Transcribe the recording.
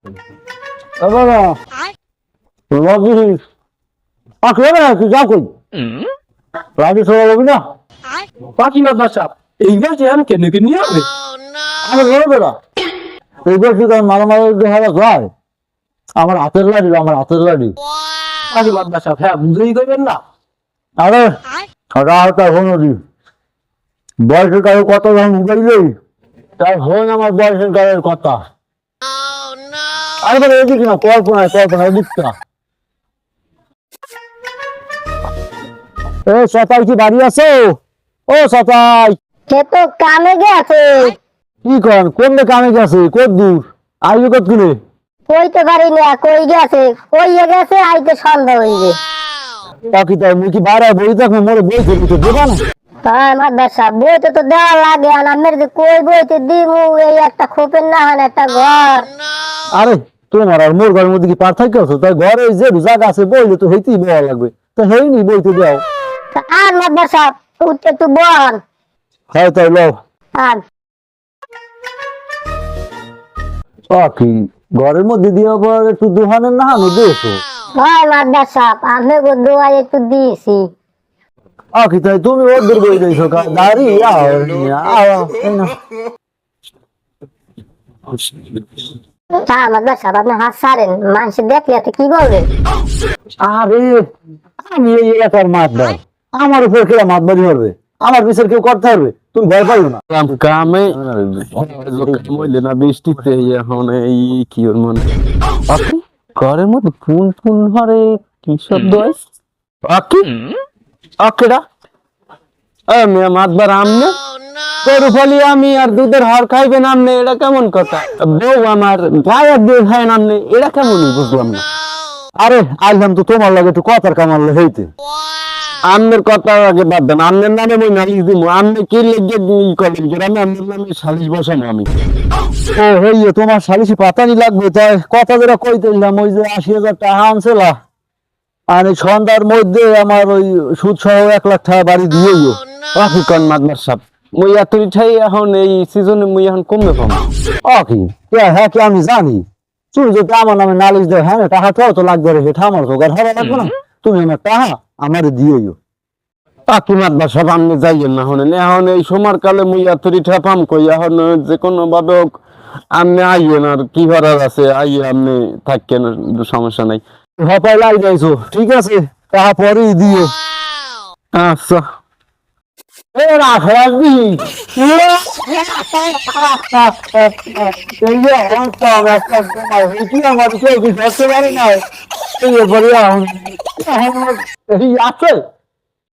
বাবা রাজি পাখি হবে না তুই যা কই রাজি সবাই হবে না পাখি মাদ্রাস সাহেব এইবার যে আমি কেন কিনে হবে আরে বলবে না এইবার কি মারামারি দেখা যায় আমার হাতের লাড়ি পাখি মাদ্রাস সাহেব হ্যাঁ বুঝেই করবেন না আরে রাহটা হনরি বয়সের কাছে কত দাম বুঝাইলি তার হন আমার বয়সের গায়ের কথা আরে এদিক না কল্পনা এদিকটা এ সতাই কি বাড়ি আছে ও সতাই সে তো কামে গেছে। কি কন কোন কামে গেছে কত দূর আইবে কত কিনে কইতে পারি না কই গেছে কইয়ে গেছে আইতে সন্ধ্যা হইবে। বাকি তাই মুই কি বাড়ায় বই থাকবো মোরে বই থেকে তো দেবা না হ্যাঁ মাদ্রাসা বইতে তো দেওয়া লাগে আর আমার যে কই বইতে দিমু এই একটা খোপের না হয় একটা ঘর। আরে তোমার আর মোর ঘরের মধ্যে কি পার্থক্য আছে তাই ঘরে যে জায়গা আছে বইলে তো হইতেই বলা লাগবে তো হইনি বইতে দাও আর মাদ্রাসা উঠতে একটু বল হ্যাঁ তাই লও আর কি ঘরের মধ্যে দিয়ে আবার একটু দোহানের না আমি দিয়েছো হয় মাদ্রাসা আমি গো দোয়া একটু দিয়েছি। কি তাই তুমি ওদের বই দিয়েছো দাঁড়ি হ্যাঁ মাদ্রাসা আপনি হাত ছাড়েন মানুষ দেখলে তো কি বলবে। আরে আমি এই এলাকার মাতবার আমার উপর কেউ মাতবাড়ি হবে আমার বিচার কেউ করতে হবে তুমি ভয় পাইও না কামে মইলে না বৃষ্টিতে এখন এই কি ওর মনে ঘরের মধ্যে ফুল ফুল হরে কি শব্দ আছে আকি আকেডা মেয়ে মাতবার আমনে গরু ফলি আমি আর দুধের হাড় খাইবেন আমনে এটা কেমন কথা বউ আমার গায়ের দিয়ে খায় আমনে এটা কেমনই বুঝলাম না আরে আইলাম তো তোমার লাগে একটু কথার কামাল হইতে আমনের কথা আগে বাদ দেন আমনের নামে মই নালিশ দিব আমনে কি লেগে করেন গ্রামে আমনের নামে সালিশ বসানো আমি ও হইয়ে তোমার সালিশি পাতানি লাগবে তাই কথা যেটা কইতে দিলাম ওই যে ৮০,০০০ টাকা আনছিলা আর এই সন্ধ্যার মধ্যে আমার ওই সুদ সহ ১,০০,০০০ টাকা বাড়ি দিয়েইও রাখি কন মাদমার সাহেব মই এত ঠাই এখন এই সিজনে মই এখন কমে পাম কি হ্যাঁ কি আমি জানি তুমি যদি আমার নামে নালিশ দেয় হ্যাঁ টাকা তো লাগবে রে সেটা আমার তো ঘর লাগবে না তুমি আমার টাকা আমার দিয়েইও পাকি মাদমার সাহেব আপনি যাইয়েন না হনে এখন এই সময় কালে মই এত ঠা পাম কই এখন যে কোনো ভাবে হোক আপনি আইয়েন আর কি করার আছে আইয়ে আপনি থাকেন সমস্যা নাই হপাই লাই যাইছো ঠিক আছে টাকা পরেই দিও আচ্ছা এ রাখ রাখবি এই যে কি আমার কেউ কি ধরতে পারে না এই আছে